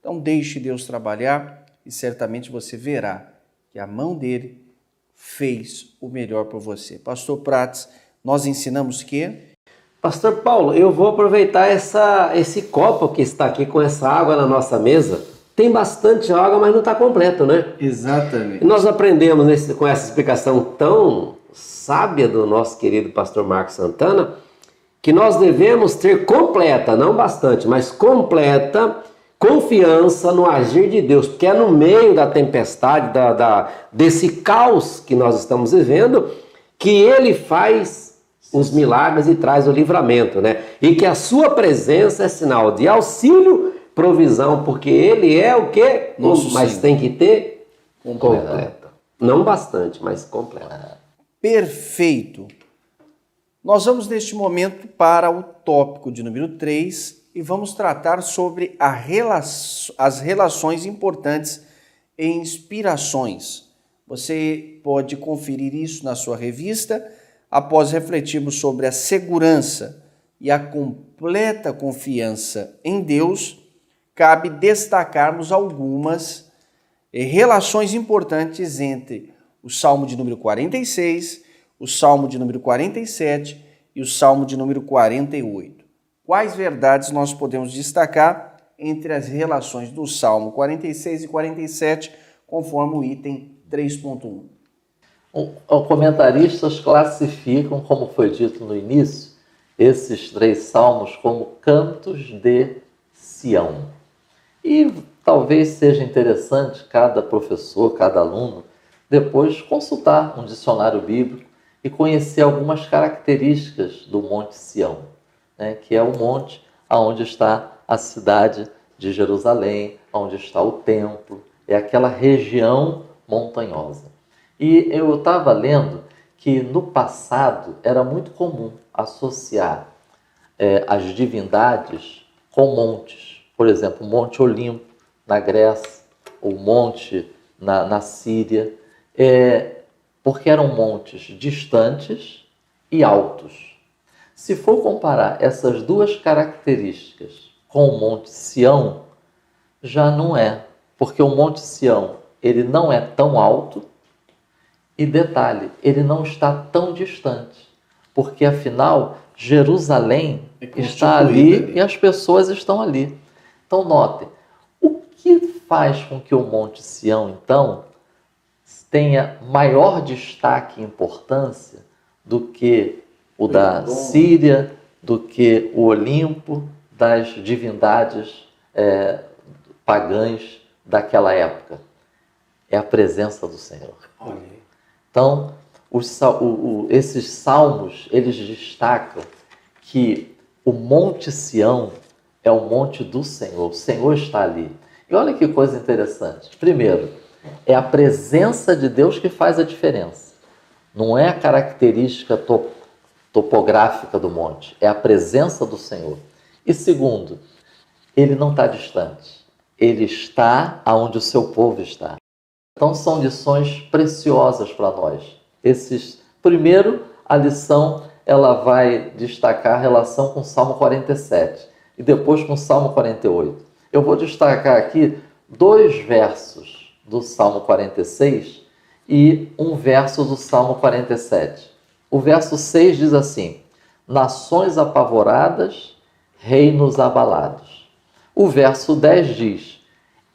Então, deixe Deus trabalhar e certamente você verá que a mão dele fez o melhor por você. Pastor Prats, nós ensinamos que... Pastor Paulo, eu vou aproveitar esse copo que está aqui com essa água na nossa mesa. Tem bastante água, mas não está completo, né? Exatamente. E nós aprendemos com essa explicação tão sábia do nosso querido pastor Marcos Santana, que nós devemos ter completa, não bastante, mas completa confiança no agir de Deus, porque é no meio da tempestade, desse caos que nós estamos vivendo, que ele faz os milagres e traz o livramento, né? E que a sua presença é sinal de auxílio, provisão, porque ele é o quê? Mas tem que ter completa. Não bastante, mas completa. Perfeito. Nós vamos neste momento para o tópico de número 3 e vamos tratar sobre as relações importantes e inspirações. Você pode conferir isso na sua revista após refletirmos sobre a segurança e a completa confiança em Deus, cabe destacarmos algumas relações importantes entre o Salmo de número 46, o Salmo de número 47 e o Salmo de número 48. Quais verdades nós podemos destacar entre as relações do Salmo 46 e 47, conforme o item 3.1? Os comentaristas classificam, como foi dito no início, esses 3 salmos como cantos de Sião. E talvez seja interessante cada professor, cada aluno, depois consultar um dicionário bíblico e conhecer algumas características do Monte Sião, né, que é o monte onde está a cidade de Jerusalém, onde está o templo, é aquela região montanhosa. E eu estava lendo que no passado era muito comum associar as divindades com montes. Por exemplo, o Monte Olimpo na Grécia, o monte na Síria, porque eram montes distantes e altos. Se for comparar essas duas características com o Monte Sião, já não é, porque o Monte Sião ele não é tão alto e, detalhe, ele não está tão distante, porque afinal Jerusalém está ali e as pessoas estão ali. Então notem, o que faz com que o Monte Sião então tenha maior destaque e importância do que o da Síria, do que o Olimpo, das divindades pagãs daquela época? É a presença do Senhor. Então, esses salmos, eles destacam que o Monte Sião é o monte do Senhor. O Senhor está ali. E olha que coisa interessante. Primeiro, é a presença de Deus que faz a diferença. Não é a característica topográfica do monte. É a presença do Senhor. E segundo, ele não está distante. Ele está onde o seu povo está. Então são lições preciosas para nós. Primeiro, a lição ela vai destacar a relação com o Salmo 47 e depois com o Salmo 48. Eu vou destacar aqui 2 versos do Salmo 46 e um verso do Salmo 47. O verso 6 diz assim: nações apavoradas, reinos abalados. O verso 10 diz: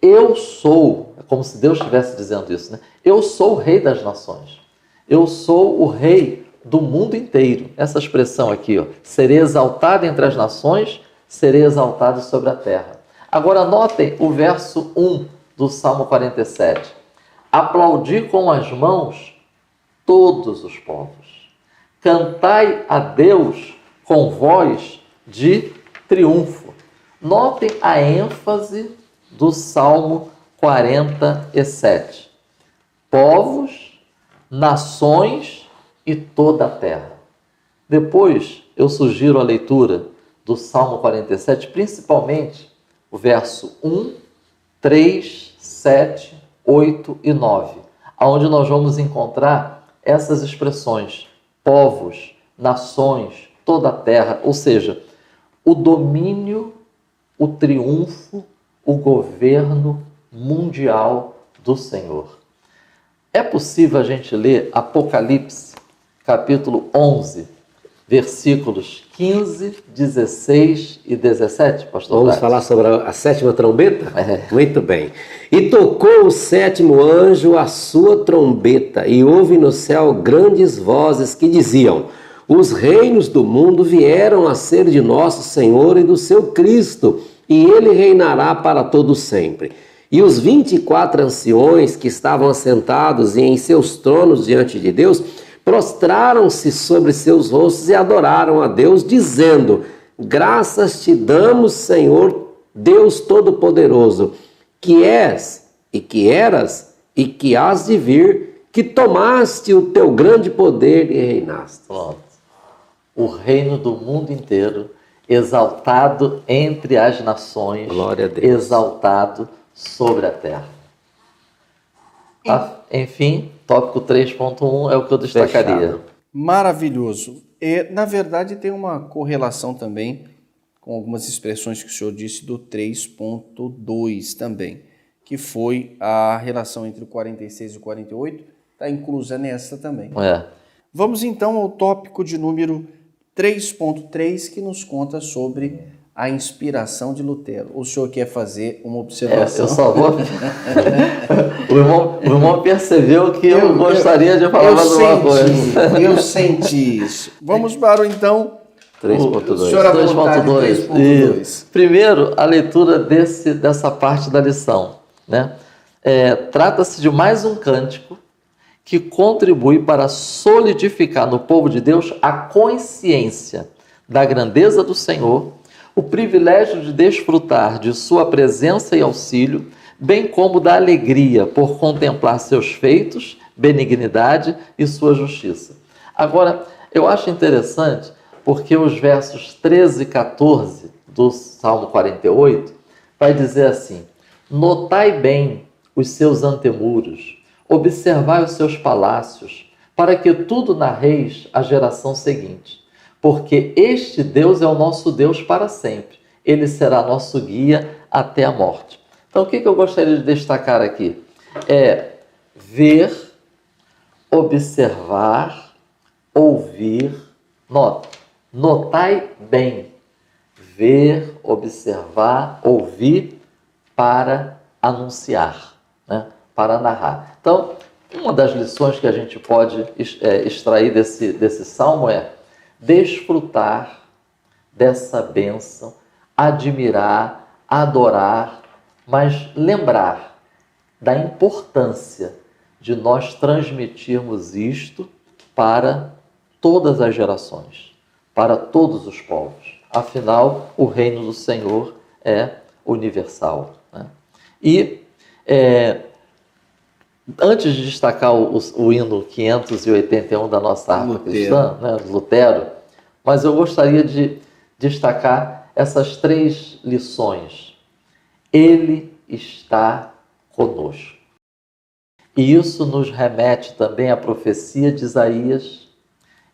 eu sou, é como se Deus estivesse dizendo isso, né? Eu sou o rei das nações. Eu sou o rei do mundo inteiro. Essa expressão aqui, ó, serei exaltado entre as nações, serei exaltado sobre a terra. Agora notem o verso 1 do Salmo 47. Aplaudi com as mãos todos os povos. Cantai a Deus com voz de triunfo. Notem a ênfase do Salmo 47. Povos, nações e toda a terra. Depois eu sugiro a leitura do Salmo 47, principalmente o verso 1, 3, 7, 8 e 9, onde nós vamos encontrar essas expressões: povos, nações, toda a terra, ou seja, o domínio, o triunfo, o governo mundial do Senhor. É possível a gente ler Apocalipse, capítulo 11, versículos 15, 16 e 17, pastor? Vamos falar sobre a 7ª trombeta? É. Muito bem. E tocou o 7º anjo a sua trombeta, e houve no céu grandes vozes que diziam: os reinos do mundo vieram a ser de nosso Senhor e do seu Cristo, e ele reinará para todo sempre. E os 24 anciões que estavam assentados em seus tronos diante de Deus, prostraram-se sobre seus rostos e adoraram a Deus, dizendo: graças te damos, Senhor, Deus Todo-Poderoso, que és, e que eras, e que hás de vir, que tomaste o teu grande poder e reinaste. Pronto. O reino do mundo inteiro, exaltado entre as nações, Glória a Deus. Exaltado sobre a terra. Enfim, tópico 3.1 é o que eu destacaria. Fechado. Maravilhoso. Na verdade, tem uma correlação também com algumas expressões que o senhor disse do 3.2 também, que foi a relação entre o 46 e o 48, está inclusa nessa também. Vamos então ao tópico de número 3.3, que nos conta sobre a inspiração de Lutero. O senhor quer fazer uma observação? Eu só vou... o irmão percebeu que eu gostaria de falar mais uma coisa. Eu senti isso. Vamos para então 3.2. 3.2. Primeiro, a leitura dessa parte da lição, né? Trata-se de mais um cântico que contribui para solidificar no povo de Deus a consciência da grandeza do Senhor, o privilégio de desfrutar de sua presença e auxílio, bem como da alegria por contemplar seus feitos, benignidade e sua justiça. Agora, eu acho interessante porque os versos 13 e 14 do Salmo 48 vai dizer assim: notai bem os seus antemuros, observai os seus palácios, para que tudo narreis à geração seguinte. Porque este Deus é o nosso Deus para sempre. Ele será nosso guia até a morte. Então, o que eu gostaria de destacar aqui? Ver, observar, ouvir, notai bem. Ver, observar, ouvir para anunciar, né? Para narrar. Então, uma das lições que a gente pode extrair desse salmo é desfrutar dessa bênção, admirar, adorar, mas lembrar da importância de nós transmitirmos isto para todas as gerações, para todos os povos. Afinal, o reino do Senhor é universal, né? E antes de destacar o hino 581 da nossa harpa cristã, né, Lutero, mas eu gostaria de destacar essas 3 lições. Ele está conosco. E isso nos remete também à profecia de Isaías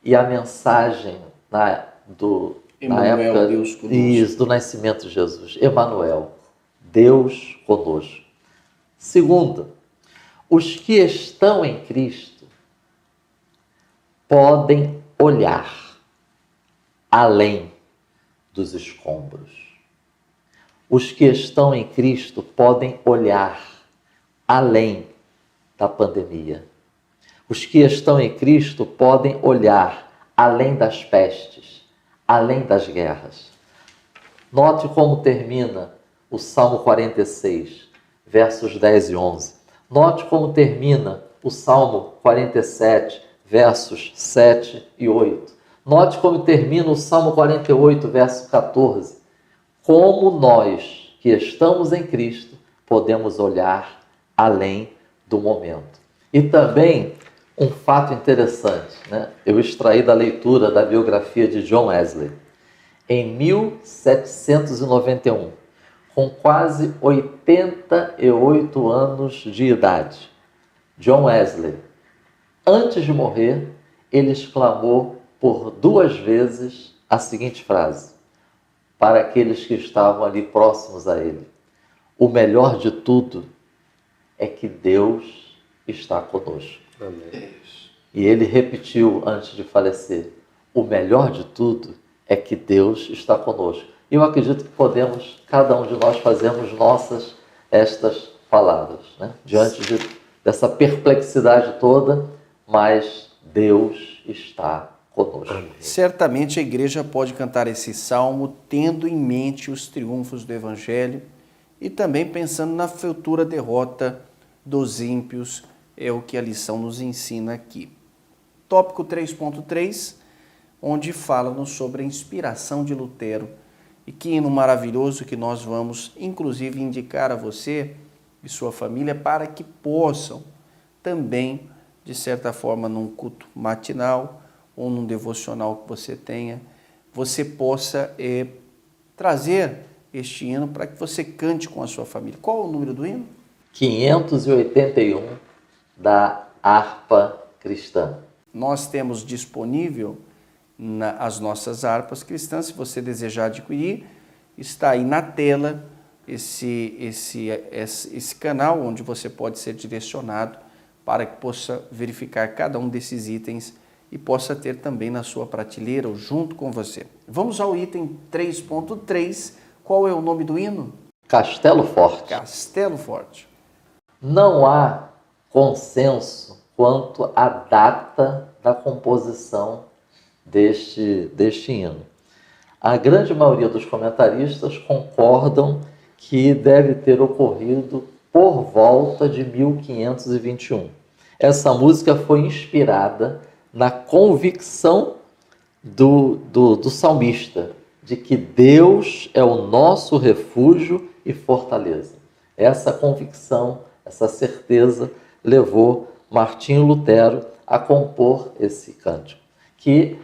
e à mensagem na época do nascimento de Jesus. Emanuel, Deus conosco. Segunda, os que estão em Cristo podem olhar além dos escombros. Os que estão em Cristo podem olhar além da pandemia. Os que estão em Cristo podem olhar além das pestes, além das guerras. Note como termina o Salmo 46, versos 10 e 11. Note como termina o Salmo 47, versos 7 e 8. Note como termina o Salmo 48, verso 14. Como nós, que estamos em Cristo, podemos olhar além do momento. E também um fato interessante, né? Eu extraí da leitura da biografia de John Wesley. Em 1791, com quase 88 anos de idade, John Wesley, antes de morrer, ele exclamou por 2 vezes a seguinte frase, para aqueles que estavam ali próximos a ele: o melhor de tudo é que Deus está conosco. Amém. E ele repetiu antes de falecer: o melhor de tudo é que Deus está conosco. E eu acredito que podemos, cada um de nós, fazermos nossas estas palavras, né? Diante dessa perplexidade toda, mas Deus está conosco. Amém. Certamente a igreja pode cantar esse salmo tendo em mente os triunfos do Evangelho e também pensando na futura derrota dos ímpios, é o que a lição nos ensina aqui. Tópico 3.3, onde fala-nos sobre a inspiração de Lutero. E que hino maravilhoso que nós vamos, inclusive, indicar a você e sua família para que possam também, de certa forma, num culto matinal ou num devocional que você tenha, você possa trazer este hino para que você cante com a sua família. Qual o número do hino? 581 da harpa cristã. Nós temos disponível as nossas harpas cristãs. Se você desejar adquirir, está aí na tela esse canal onde você pode ser direcionado para que possa verificar cada um desses itens e possa ter também na sua prateleira ou junto com você. Vamos ao item 3.3. Qual é o nome do hino? Castelo Forte. Castelo Forte. Não há consenso quanto à data da composição deste hino. A grande maioria dos comentaristas concordam que deve ter ocorrido por volta de 1521. Essa música foi inspirada na convicção do salmista de que Deus é o nosso refúgio e fortaleza. Essa convicção, essa certeza levou Martinho Lutero a compor esse cântico, que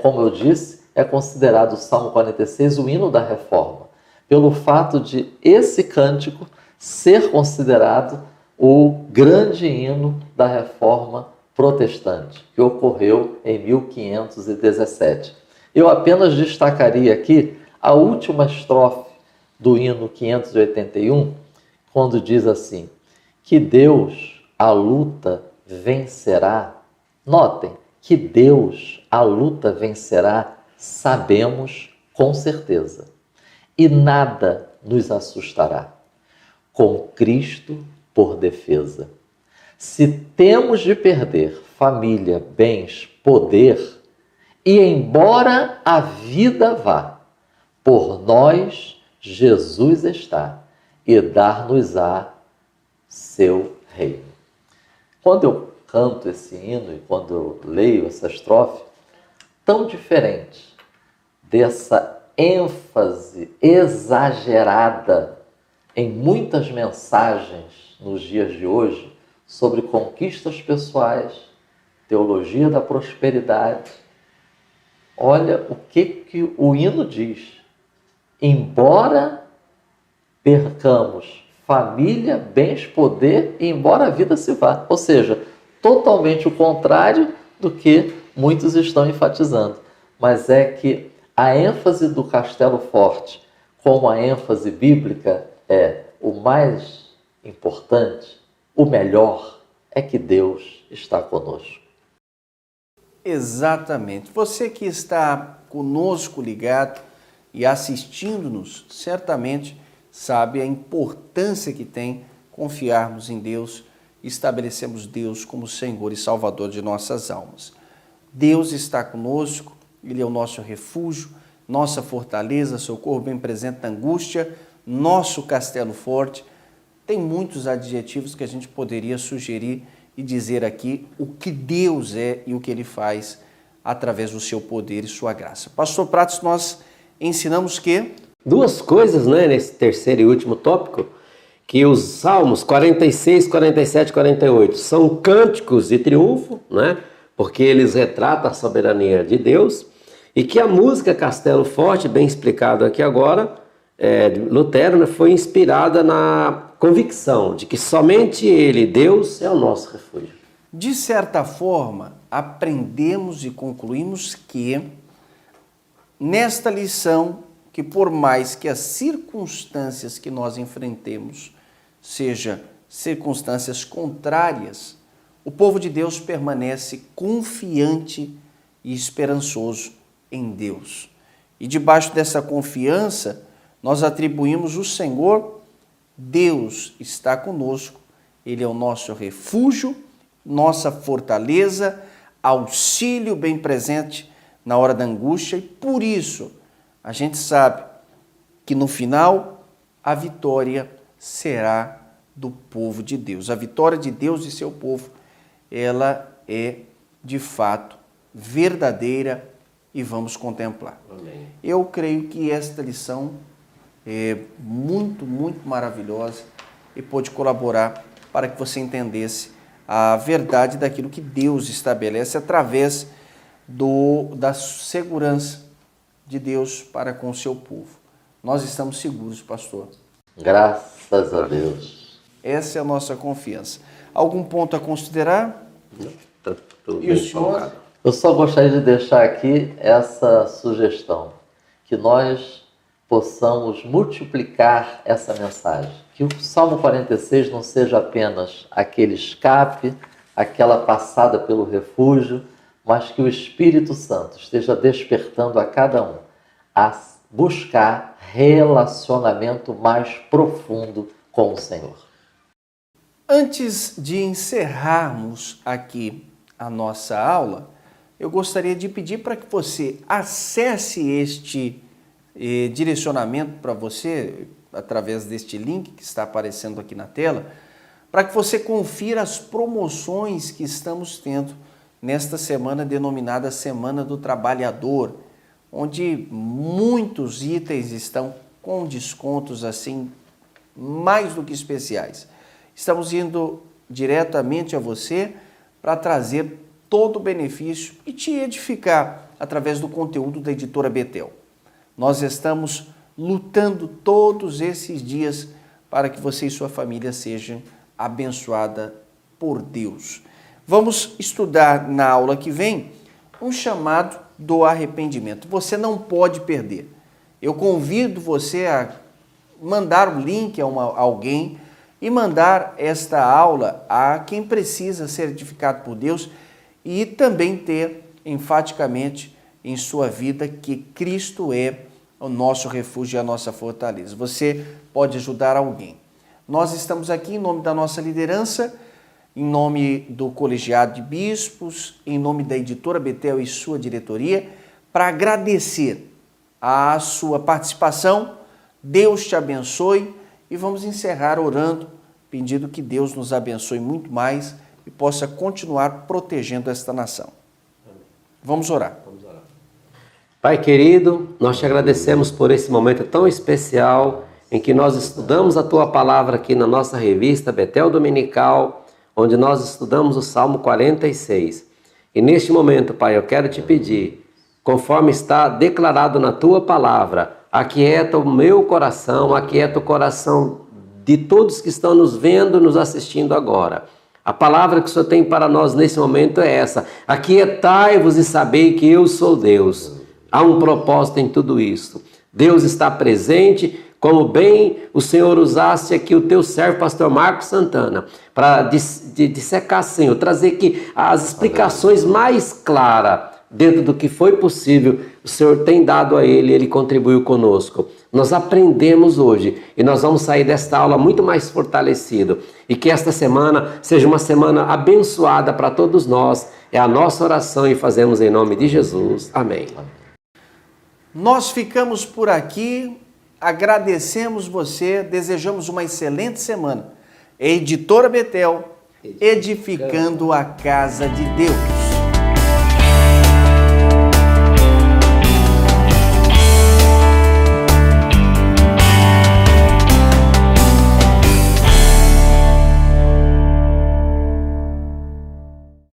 como eu disse, é considerado o Salmo 46 o hino da Reforma, pelo fato de esse cântico ser considerado o grande hino da Reforma protestante, que ocorreu em 1517. Eu apenas destacaria aqui a última estrofe do hino 581, quando diz assim: que Deus a luta vencerá. Notem, que Deus a luta vencerá, sabemos com certeza, e nada nos assustará, com Cristo por defesa. Se temos de perder família, bens, poder, e embora a vida vá, por nós Jesus está, e dar-nos-á seu reino. Quando eu canto esse hino e quando eu leio essa estrofe, tão diferente dessa ênfase exagerada em muitas mensagens nos dias de hoje sobre conquistas pessoais, teologia da prosperidade. Olha o que o hino diz. Embora percamos família, bens, poder, e embora a vida se vá. Ou seja, totalmente o contrário do que muitos estão enfatizando. Mas é que a ênfase do Castelo Forte, como a ênfase bíblica, é o mais importante, o melhor, é que Deus está conosco. Exatamente. Você que está conosco ligado e assistindo-nos, certamente sabe a importância que tem confiarmos em Deus e estabelecermos Deus como Senhor e Salvador de nossas almas. Deus está conosco, Ele é o nosso refúgio, nossa fortaleza, socorro bem presente na angústia, nosso castelo forte. Tem muitos adjetivos que a gente poderia sugerir e dizer aqui o que Deus é e o que Ele faz através do seu poder e sua graça. Pastor Pratos, nós ensinamos que... Duas coisas, né, nesse terceiro e último tópico, que os Salmos 46, 47 e 48 são cânticos de triunfo, né, porque eles retratam a soberania de Deus, e que a música Castelo Forte, bem explicado aqui agora, de Lutero, né, foi inspirada na convicção de que somente Ele, Deus, é o nosso refúgio. De certa forma, aprendemos e concluímos que, nesta lição, que por mais que as circunstâncias que nós enfrentemos sejam circunstâncias contrárias, o povo de Deus permanece confiante e esperançoso em Deus. E debaixo dessa confiança, nós atribuímos o Senhor. Deus está conosco, Ele é o nosso refúgio, nossa fortaleza, auxílio bem presente na hora da angústia, e por isso a gente sabe que no final a vitória será do povo de Deus. A vitória de Deus e seu povo, ela é de fato verdadeira e vamos contemplar. Amém. Eu creio que esta lição é muito, muito maravilhosa e pode colaborar para que você entendesse a verdade daquilo que Deus estabelece através da segurança de Deus para com o seu povo. Nós estamos seguros, pastor. Graças a Deus. Essa é a nossa confiança. Algum ponto a considerar? Tá tudo E o bem senhor? colocado. Eu só gostaria de deixar aqui essa sugestão, que nós possamos multiplicar essa mensagem. Que o Salmo 46 não seja apenas aquele escape, aquela passada pelo refúgio, mas que o Espírito Santo esteja despertando a cada um a buscar relacionamento mais profundo com o Senhor. Antes de encerrarmos aqui a nossa aula, eu gostaria de pedir para que você acesse este direcionamento para você, através deste link que está aparecendo aqui na tela, para que você confira as promoções que estamos tendo nesta semana denominada Semana do Trabalhador, onde muitos itens estão com descontos assim mais do que especiais. Estamos indo diretamente a você para trazer todo o benefício e te edificar através do conteúdo da editora Betel. Nós estamos lutando todos esses dias para que você e sua família sejam abençoadas por Deus. Vamos estudar na aula que vem um chamado do arrependimento. Você não pode perder. Eu convido você a mandar o link a alguém e mandar esta aula a quem precisa ser edificado por Deus e também ter enfaticamente em sua vida que Cristo é o nosso refúgio e a nossa fortaleza. Você pode ajudar alguém. Nós estamos aqui em nome da nossa liderança, em nome do Colegiado de Bispos, em nome da editora Betel e sua diretoria, para agradecer a sua participação. Deus te abençoe e vamos encerrar orando, pedindo que Deus nos abençoe muito mais e possa continuar protegendo esta nação. Vamos orar. Pai querido, nós te agradecemos por esse momento tão especial em que nós estudamos a Tua Palavra aqui na nossa revista Betel Dominical, onde nós estudamos o Salmo 46. E neste momento, Pai, eu quero te pedir, conforme está declarado na Tua Palavra, aquieta o meu coração, aquieta o coração de todos que estão nos vendo, nos assistindo agora. A palavra que o Senhor tem para nós nesse momento é essa: aquietai-vos e sabei que eu sou Deus. Há um propósito em tudo isso. Deus está presente, como bem o Senhor usaste aqui o teu servo, pastor Marcos Santana, para dissecar, Senhor, trazer aqui as explicações mais claras dentro do que foi possível. O Senhor tem dado a ele contribuiu conosco. Nós aprendemos hoje e nós vamos sair desta aula muito mais fortalecido. E que esta semana seja uma semana abençoada para todos nós. É a nossa oração e fazemos em nome de Jesus. Amém. Nós ficamos por aqui, agradecemos você, desejamos uma excelente semana. Editora Betel, edificando a casa de Deus.